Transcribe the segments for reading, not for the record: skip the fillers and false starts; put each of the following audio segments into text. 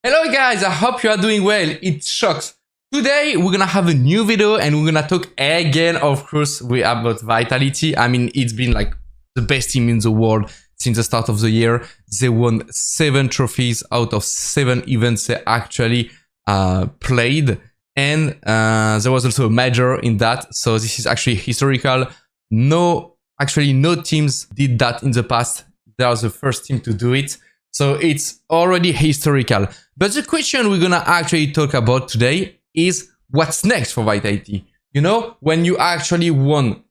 Hello guys, I hope you are doing well. It's SHOX. Today we're gonna have a new video and we're gonna talk again, of course, about Vitality. I mean, it's been like the best team in the world since the start of the year. They won 7 trophies out of 7 events they actually played. And there was also a major in that. So this is actually historical. No teams did that in the past. They are the first team to do it. So it's already historical. But the question we're gonna actually talk about today is what's next for Vitality. You know, when you actually won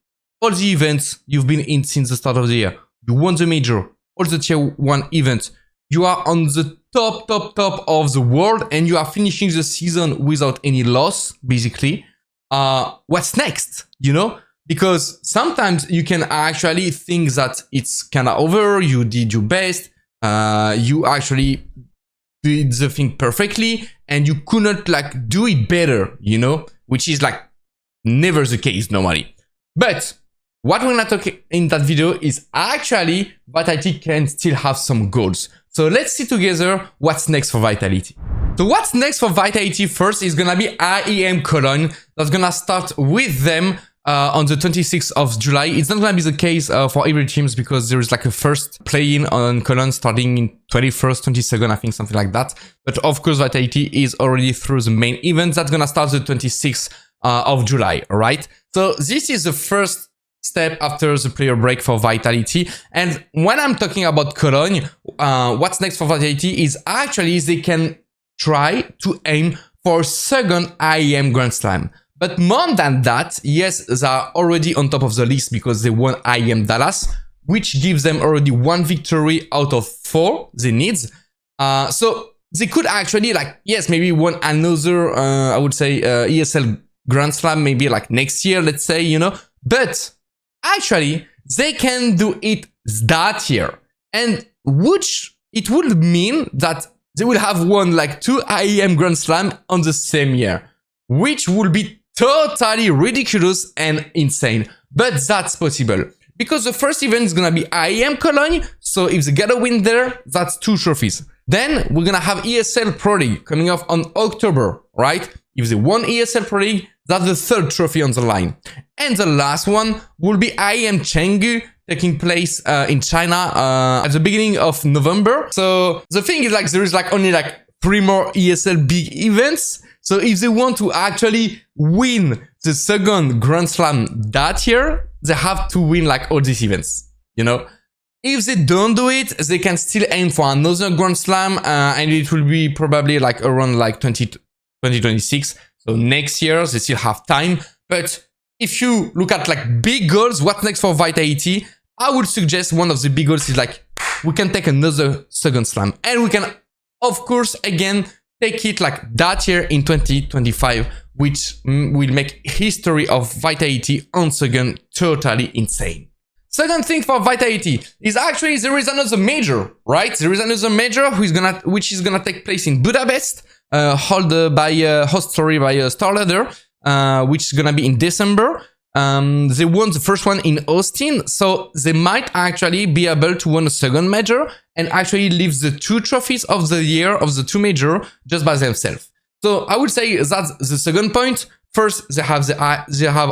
all the events you've been in since the start of the year, you won the major, all the tier 1 events, you are on the top of the world and you are finishing the season without any loss, basically. What's next, you know? Because sometimes you can actually think that it's kind of over, you did your best, you actually did the thing perfectly and you could not like do it better, you know, which is like never the case normally. But what we're gonna talk in that video is actually Vitality can still have some goals. So let's see together what's next for Vitality. So what's next for Vitality first is gonna be IEM Cologne. That's gonna start with them on the 26th of July. It's not gonna be the case for every teams because there is like a first play-in on Cologne starting in 21st, 22nd, I think, something like that. But of course, Vitality is already through the main event. That's gonna start the 26th of July, right? So this is the first step after the player break for Vitality. And when I'm talking about Cologne, what's next for Vitality is actually they can try to aim for a second IEM Grand Slam. But more than that, yes, they are already on top of the list because they won IEM Dallas, which gives them already 1 victory out of 4 they need. So they could actually, like, yes, maybe win another, I would say, ESL Grand Slam, maybe like next year, let's say, you know. But actually, they can do it that year. And which it would mean that they will have won like 2 IEM Grand Slam on the same year, which would be totally ridiculous and insane. But that's possible because the first event is gonna be IEM Cologne. So if they get a win there, that's 2 trophies. Then we're gonna have ESL Pro League coming off on October, right? If they won ESL Pro League, that's the 3rd trophy on the line. And the last one will be IEM Chengdu, taking place in China at the beginning of November. So the thing is, like, there is like only like 3 more ESL big events. So if they want to actually win the 2nd Grand Slam that year, they have to win like all these events, you know? If they don't do it, they can still aim for another Grand Slam, and it will be probably like around like 2026. So next year, they still have time. But if you look at like big goals, what's next for Vitality, I would suggest one of the big goals is like, we can take another 2nd Slam. And we can, of course, again, take it like that year in 2025, which will make history of Vitality once again totally insane. Second thing for Vitality is actually there is another major, right? There is another major which is gonna take place in Budapest, hosted by StarLadder, which is gonna be in December. They won the first one in Austin, so they might actually be able to win a 2nd major and actually leave the 2 trophies of the year of the 2 major just by themselves. So I would say that's the second point. First, they have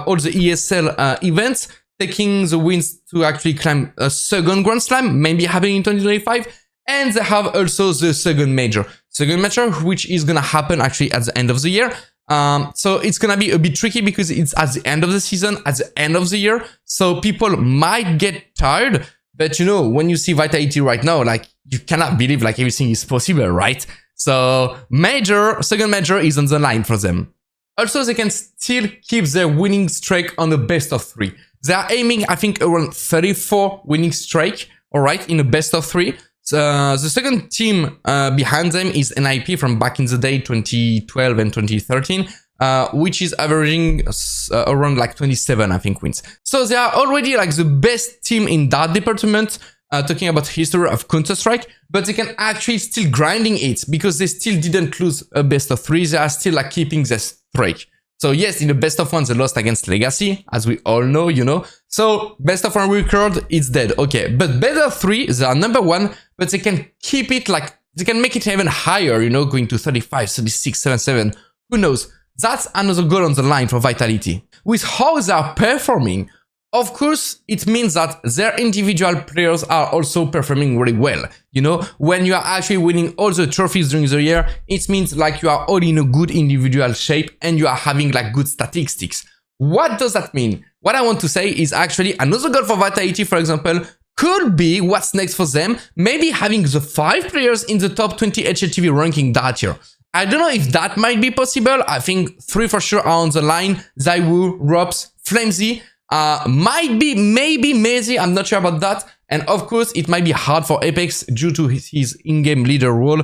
all the ESL events, taking the wins to actually climb a 2nd Grand Slam, maybe happening in 2025. And they have also the 2nd major, which is gonna happen actually at the end of the year. So it's gonna be a bit tricky because it's at the end of the season, at the end of the year. So people might get tired, but you know, when you see Vitality right now, like, you cannot believe like everything is possible, right? So 2nd major is on the line for them. Also, they can still keep their winning streak on the best of 3. They are aiming, I think, around 34 winning streak, all right, in a best of 3. The second team behind them is NIP from back in the day, 2012 and 2013, which is averaging around like 27, I think, wins. So they are already like the best team in that department, talking about history of counterstrike, but they can actually still grinding it because they still didn't lose a best of 3. They are still like keeping their streak. So yes, in the best of 1, they lost against Legacy, as we all know, you know. So best of 1 record, it's dead. Okay, but better 3, they are number 1, but they can keep it like They can make it even higher, you know, going to 35, 36, 77. Who knows? That's another goal on the line for Vitality. With how they are performing, of course, it means that their individual players are also performing really well. You know, when you are actually winning all the trophies during the year, it means like you are all in a good individual shape and you are having like good statistics. What does that mean? What I want to say is actually another goal for Vitality, for example, could be what's next for them, maybe having the 5 players in the top 20 HLTV ranking that year. I don't know if that might be possible. I think 3 for sure are on the line. Zaiwu, Robs, Flamesy. Might be, maybe Mazy, I'm not sure about that. And of course, it might be hard for Apex due to his in-game leader role,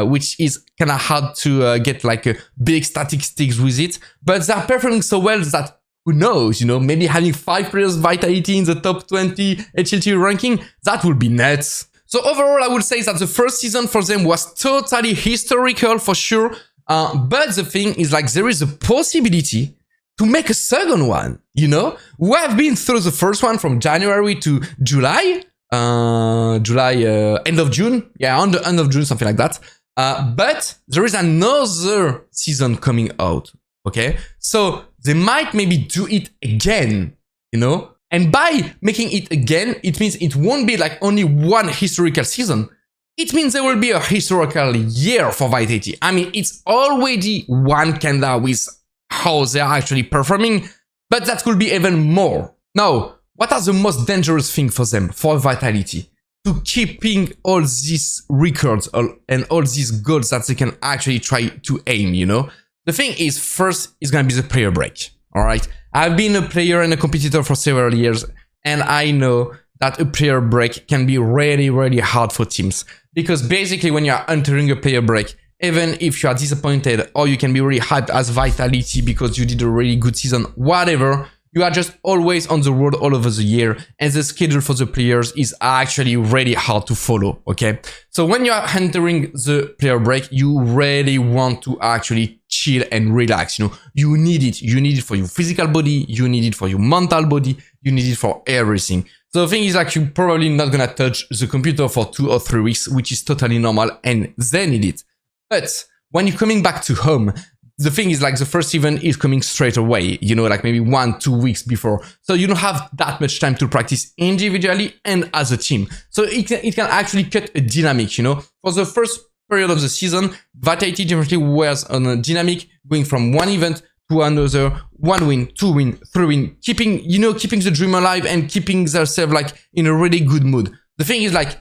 which is kind of hard to get like a big statistics with it. But they're performing so well that who knows, you know, maybe having 5 players Vitality in the top 20 HLT ranking, that would be nuts. So overall, I would say that the first season for them was totally historical for sure. But the thing is like there is a possibility to make a second one, you know? We have been through the first one from January to July, end of June. Yeah, on the end of June, something like that. But there is another season coming out, okay? So they might maybe do it again, you know? And by making it again, it means it won't be like only one historical season. It means there will be a historical year for Vitality. I mean, it's already one kinda with how they are actually performing, but that could be even more. Now, what are the most dangerous things for them, for Vitality? To keeping all these records and all these goals that they can actually try to aim, you know? The thing is, first is gonna be the player break, alright? I've been a player and a competitor for several years, and I know that a player break can be really, really hard for teams. Because basically when you're entering a player break, even if you are disappointed or you can be really hyped as Vitality because you did a really good season, whatever, you are just always on the road all over the year and the schedule for the players is actually really hard to follow, okay? So when you are entering the player break, you really want to actually chill and relax, you know? You need it. You need it for your physical body, you need it for your mental body, you need it for everything. So the thing is like you're probably not gonna touch the computer for 2 or 3 weeks, which is totally normal, and they need it. But when you're coming back to home, the thing is like the first event is coming straight away, you know, like maybe 1-2 weeks before. So you don't have that much time to practice individually and as a team. So it can actually cut a dynamic, you know. For the first period of the season, Vitality definitely was on a dynamic going from one event to another, 1 win, 2 win, 3 win, keeping the dream alive and keeping themselves like in a really good mood. The thing is like,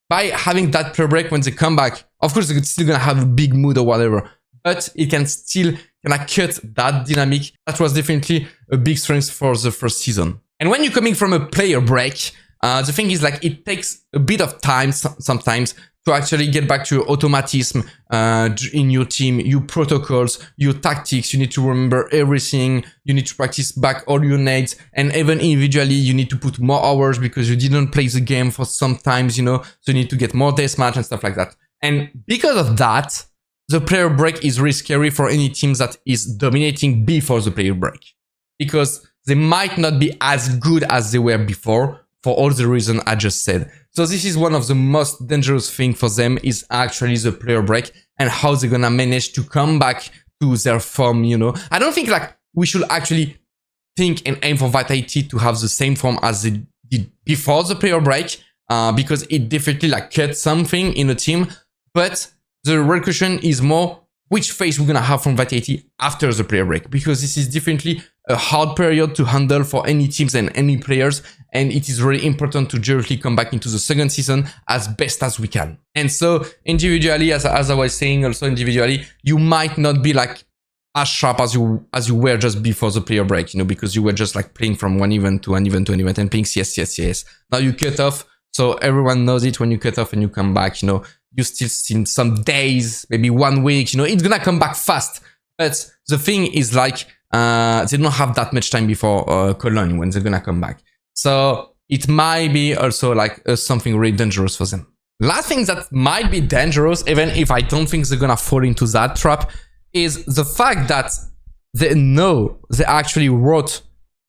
by having that player break when they come back, of course, they're still gonna have a big mood or whatever, but it can still kind of cut that dynamic. That was definitely a big strength for the first season. And when you're coming from a player break, the thing is like it takes a bit of time sometimes to actually get back to your automatism in your team, your protocols, your tactics. You need to remember everything. You need to practice back all your nades, and even individually, you need to put more hours because you didn't play the game for some times, you know, so you need to get more deathmatch and stuff like that. And because of that, the player break is really scary for any teams that is dominating before the player break, because they might not be as good as they were before for all the reasons I just said. So this is one of the most dangerous things for them is actually the player break and how they're gonna manage to come back to their form, you know. I don't think like we should actually think and aim for Vitality to have the same form as they did before the player break, because it definitely like cut something in a team. But the real question is more which phase we're gonna have from Vitality after the player break, because this is definitely a hard period to handle for any teams and any players, and it is really important to directly come back into the second season as best as we can. And so individually, as I was saying, also individually, you might not be like as sharp as you were just before the player break, you know, because you were just like playing from one event to an event to an event and playing CS. Now you cut off, so everyone knows it. When you cut off and you come back, you know, you still see some days, maybe 1 week, you know, it's gonna come back fast. But the thing is like, they don't have that much time before Cologne when they're gonna come back. So it might be also like something really dangerous for them. Last thing that might be dangerous, even if I don't think they're gonna fall into that trap, is the fact that they know they actually wrote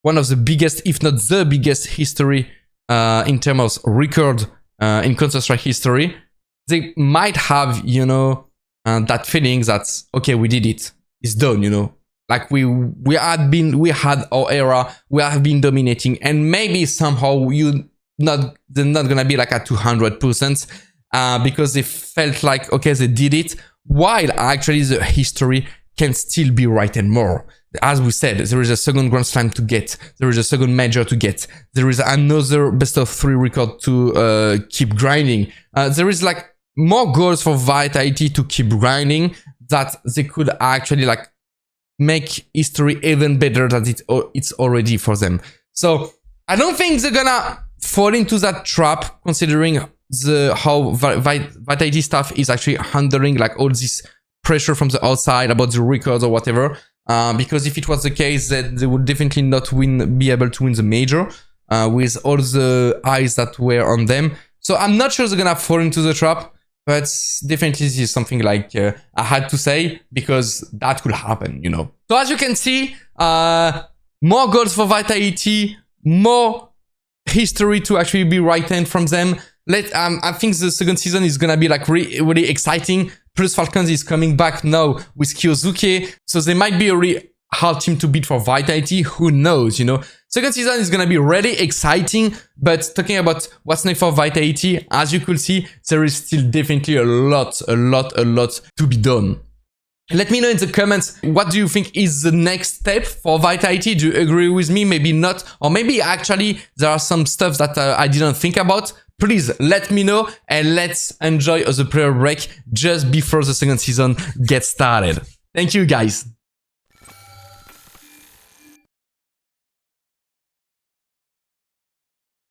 one of the biggest, if not the biggest history in terms of record in Counter-Strike history. they might have, you know, that feeling that, okay, we did it. It's done, you know. Like we had our era, we have been dominating, and maybe somehow they're not gonna be like at 200%, because they felt like, okay, they did it, while actually the history can still be written more. As we said, there is a second Grand Slam to get, there is a second major to get, there is another best of 3 record to keep grinding. There is like more goals for Vitality to keep grinding, that they could actually like make history even better than it's already for them. So I don't think they're gonna fall into that trap, considering how Vitality staff is actually handling like all this pressure from the outside about the records or whatever. Because if it was the case, then they would definitely not be able to win the major with all the eyes that were on them. So I'm not sure they're gonna fall into the trap, but definitely this is something like I had to say, because that could happen, you know. So as you can see, more goals for Vitality, more history to actually be written from them. I think the second season is gonna be like really exciting. Plus Falcons is coming back now with Kyosuke, so they might be a really hard team to beat for Vitality. Who knows, you know? Second season is gonna be really exciting, but talking about what's next for Vitality, as you could see, there is still definitely a lot to be done. Let me know in the comments, what do you think is the next step for Vitality? Do you agree with me? Maybe not. Or maybe actually there are some stuff that I didn't think about. Please let me know, and let's enjoy the player break just before the second season gets started. Thank you guys.